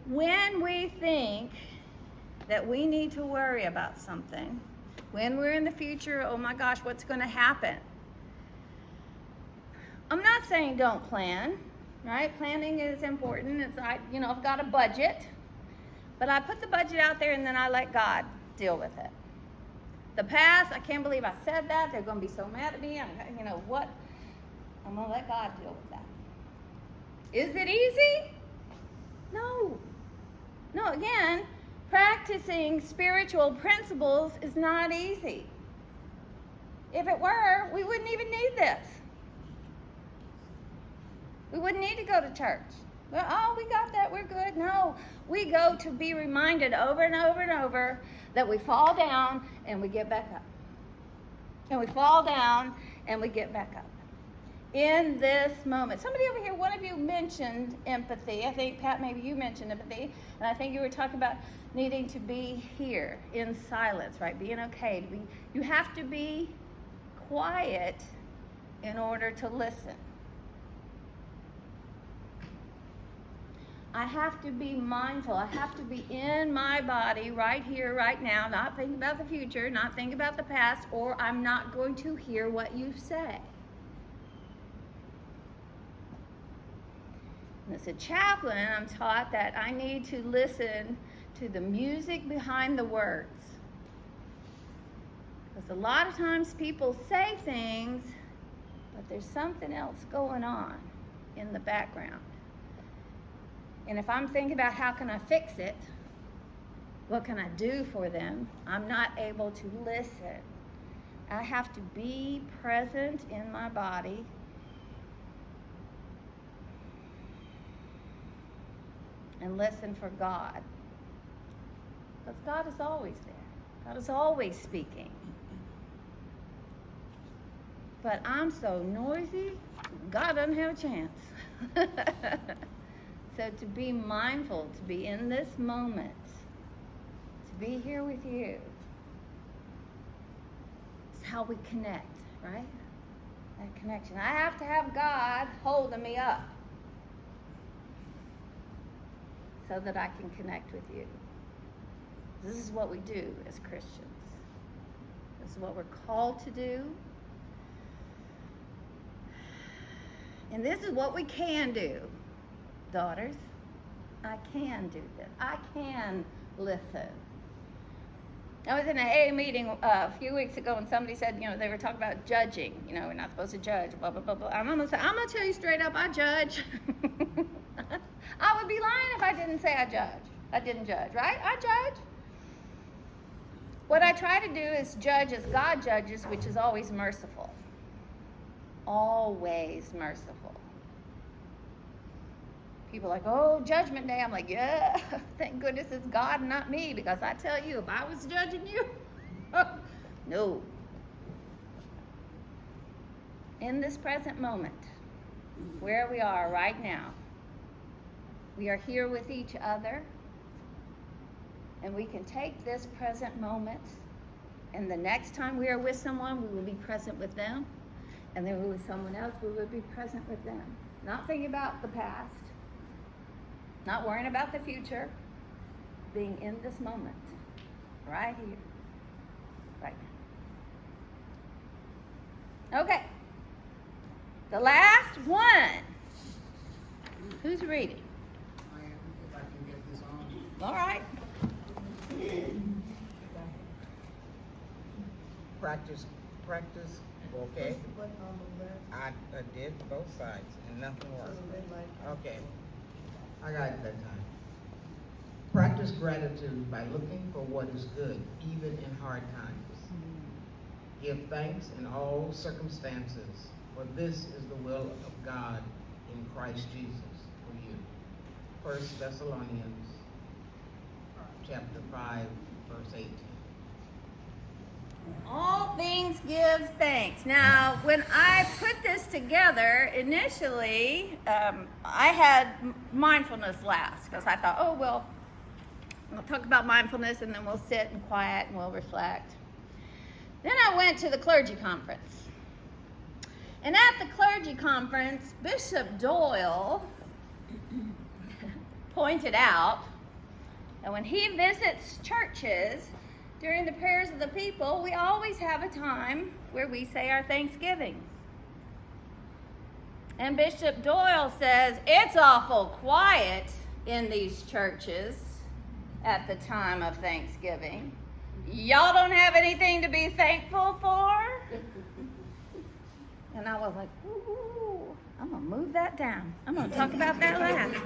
When we think that we need to worry about something, when we're in the future, oh my gosh, what's going to happen? I'm not saying don't plan, right? Planning is important. I've got a budget, but I put the budget out there and then I let God deal with it. The past, I can't believe I said that. They're going to be so mad at me. I'm going to let God deal with that. Is it easy? No. No, again, practicing spiritual principles is not easy. If it were, we wouldn't even need this. We wouldn't need to go to church. Well, we got that, we're good. No, we go to be reminded over and over and over that we fall down and we get back up. And we fall down and we get back up. In this moment. Somebody over here, one of you mentioned empathy. I think, Pat, maybe you mentioned empathy. And I think you were talking about needing to be here in silence, right? Being okay. You have to be quiet in order to listen. I have to be mindful. I have to be in my body right here, right now, not thinking about the future, not thinking about the past, or I'm not going to hear what you say. And as a chaplain, I'm taught that I need to listen to the music behind the words. A lot of times people say things, but there's something else going on in the background. And if I'm thinking about how can I fix it, what can I do for them, I'm not able to listen. I have to be present in my body and listen for God. Because God is always there. God is always speaking. But I'm so noisy, God doesn't have a chance. So to be mindful, to be in this moment, to be here with you, is how we connect, right? That connection. I have to have God holding me up so that I can connect with you. This is what we do as Christians. This is what we're called to do. And this is what we can do, daughters. I can do this. I can listen. I was in an AA meeting a few weeks ago, and somebody said, they were talking about judging. We're not supposed to judge, blah, blah, blah, blah. I'm going to tell you straight up, I judge. I would be lying if I didn't say I judge. I didn't judge, right? I judge. What I try to do is judge as God judges, which is always merciful. Always merciful. People are like, oh, Judgment Day. I'm like, yeah, thank goodness it's God and not me, because I tell you, if I was judging you, no. In this present moment, where we are right now, we are here with each other, and we can take this present moment, and the next time we are with someone, we will be present with them, and then we're with someone else, we will be present with them. Not thinking about the past, not worrying about the future, being in this moment, right here, right now. Okay, the last one. Who's reading? I am, if I can get this on. All right. Practice, okay? I did both sides and nothing worked. Okay, I got it that time. Practice gratitude by looking for what is good, even in hard times. Give thanks in all circumstances, for this is the will of God in Christ Jesus for you. 1 Thessalonians chapter 5, verse 18. All things give thanks. Now, when I put this together, initially, I had mindfulness last, because I thought, oh, well, we'll talk about mindfulness, and then we'll sit and quiet, and we'll reflect. Then I went to the clergy conference. And at the clergy conference, Bishop Doyle pointed out that when he visits churches, during the prayers of the people, we always have a time where we say our thanksgivings. And Bishop Doyle says it's awful quiet in these churches at the time of Thanksgiving. Y'all don't have anything to be thankful for? And I was like, ooh, I'm going to move that down. I'm going to talk about that last.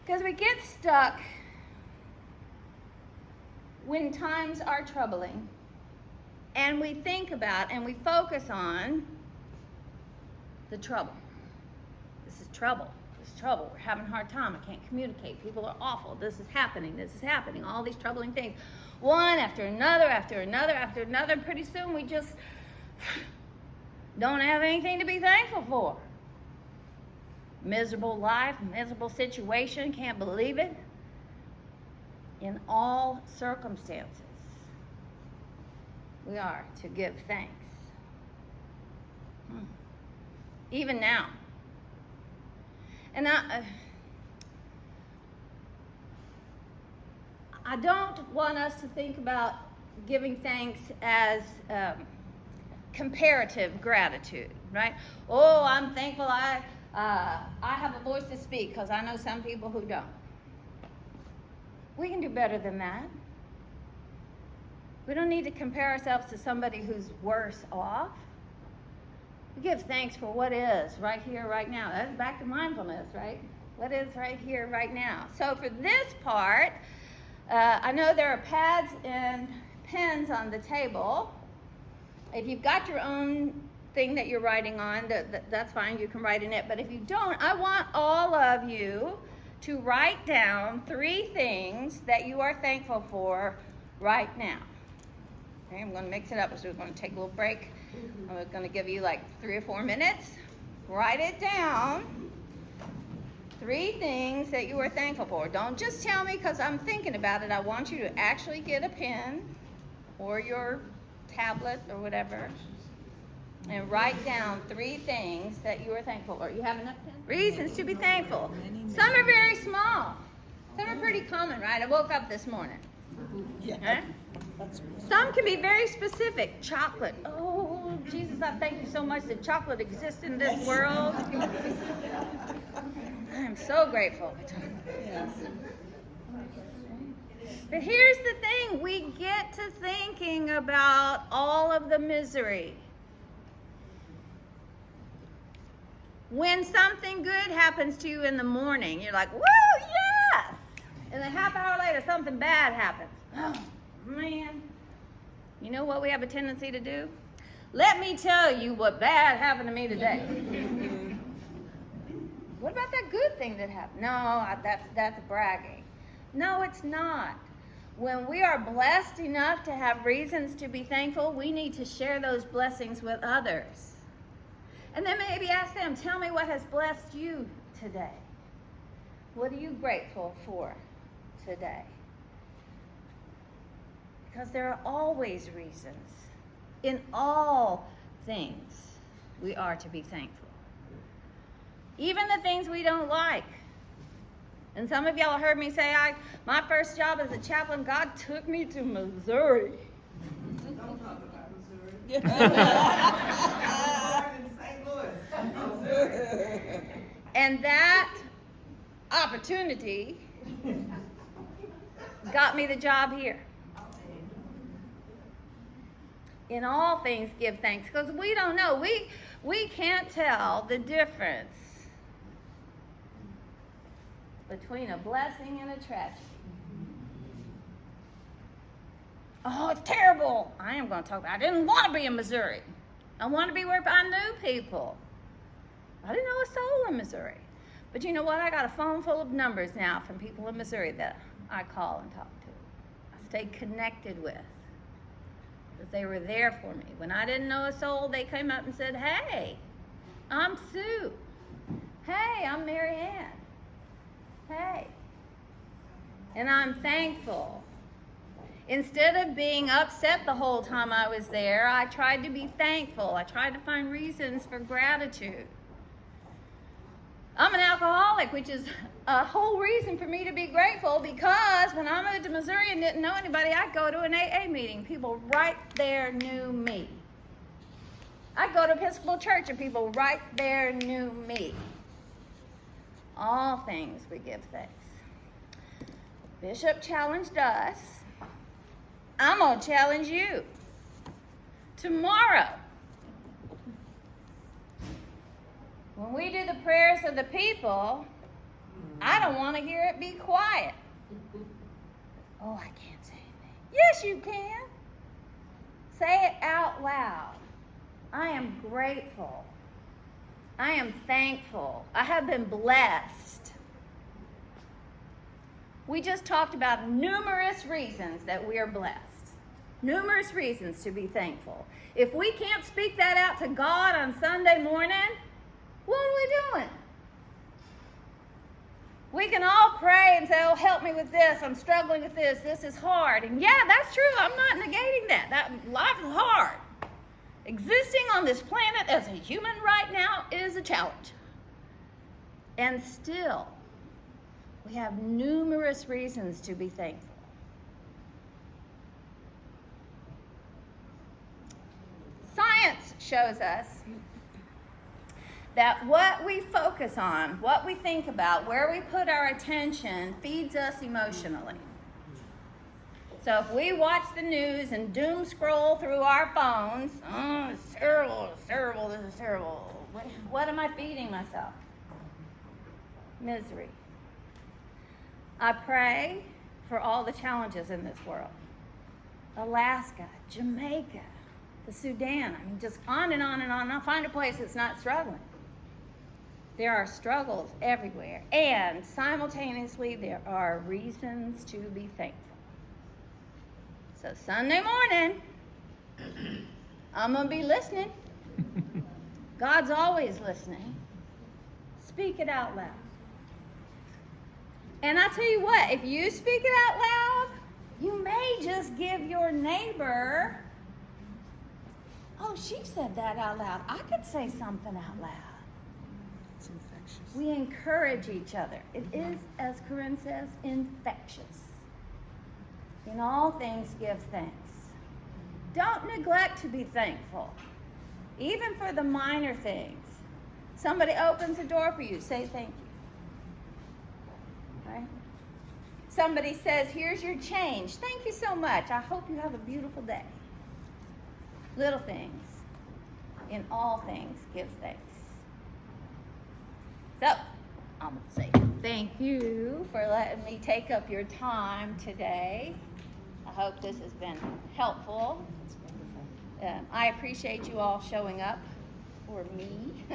Because we get stuck when times are troubling, and we think about and we focus on the trouble. This is trouble. This is trouble. We're having a hard time. I can't communicate. People are awful. This is happening. This is happening. All these troubling things. One after another, after another, after another. Pretty soon we just don't have anything to be thankful for. Miserable life, miserable situation. Can't believe it. In all circumstances, we are to give thanks. Even now. And I don't want us to think about giving thanks as comparative gratitude, right? Oh, I'm thankful I have a voice to speak, because I know some people who don't. We can do better than that. We don't need to compare ourselves to somebody who's worse off. We give thanks for what is right here, right now. That's back to mindfulness, right? What is right here, right now. So for this part, I know there are pads and pens on the table. If you've got your own thing that you're writing on, that's fine, you can write in it. But if you don't, I want all of you to write down 3 things that you are thankful for right now. Okay, I'm going to mix it up, so we're going to take a little break. I'm going to give you like 3 or 4 minutes. Write it down. 3 things that you are thankful for. Don't just tell me because I'm thinking about it. I want you to actually get a pen or your tablet or whatever and write down 3 things that you are thankful for. You have enough pens? Reasons to be thankful. Some are very small. Some are pretty common, right? I woke up this morning. Huh? Some can be very specific. Chocolate. Oh, Jesus, I thank you so much that chocolate exists in this world. I am so grateful. But here's the thing. We get to thinking about all of the misery. When something good happens to you in the morning, you're like, woo, yes! And then half hour later, something bad happens. Oh, man. You know what we have a tendency to do? Let me tell you what bad happened to me today. What about that good thing that happened? No, that's bragging. No, it's not. When we are blessed enough to have reasons to be thankful, we need to share those blessings with others. And then maybe ask them, tell me what has blessed you today. What are you grateful for today? Because there are always reasons. In all things, we are to be thankful. Even the things we don't like. And some of y'all heard me say, my first job as a chaplain, God took me to Missouri. Don't talk about Missouri. And that opportunity got me the job here. In all things, give thanks, because we don't know. We can't tell the difference between a blessing and a tragedy. Oh, it's terrible. I am going to talk about it. I didn't want to be in Missouri. I want to be where I knew people. I didn't know a soul in Missouri. But you know what? I got a phone full of numbers now from people in Missouri that I call and talk to. I stayed connected with. Because they were there for me. When I didn't know a soul, they came up and said, hey, I'm Sue. Hey, I'm Mary Ann. Hey. And I'm thankful. Instead of being upset the whole time I was there, I tried to be thankful. I tried to find reasons for gratitude. I'm an alcoholic, which is a whole reason for me to be grateful, because when I moved to Missouri and didn't know anybody, I'd go to an AA meeting. People right there knew me. I'd go to Episcopal church and people right there knew me. All things we give thanks. Bishop challenged us. I'm going to challenge you. Tomorrow, when we do the prayers of the people, I don't want to hear it be quiet. Oh, I can't say anything. Yes, you can. Say it out loud. I am grateful. I am thankful. I have been blessed. We just talked about numerous reasons that we are blessed. Numerous reasons to be thankful. If we can't speak that out to God on Sunday morning, what are we doing? We can all pray and say, oh, help me with this. I'm struggling with this. This is hard. And yeah, that's true. I'm not negating that. Life is hard. Existing on this planet as a human right now is a challenge. And still, we have numerous reasons to be thankful. Science shows us that what we focus on, what we think about, where we put our attention feeds us emotionally. So if we watch the news and doom scroll through our phones, oh, it's terrible, this is terrible. What am I feeding myself? Misery. I pray for all the challenges in this world. Alaska, Jamaica, the Sudan, I mean, just on and on and on. I'll find a place that's not struggling. There are struggles everywhere, and simultaneously there are reasons to be thankful. So Sunday morning, I'm going to be listening. God's always listening. Speak it out loud. And I tell you what, if you speak it out loud, you may just give your neighbor, oh, she said that out loud. I could say something out loud. It's infectious. We encourage each other. It is, as Corinne says, infectious. In all things, give thanks. Don't neglect to be thankful, even for the minor things. Somebody opens a door for you, say thank you. Right? Somebody says, here's your change. Thank you so much. I hope you have a beautiful day. Little things. In all things, give thanks. So, I'm going to say thank you for letting me take up your time today. I hope this has been helpful. I appreciate you all showing up for me.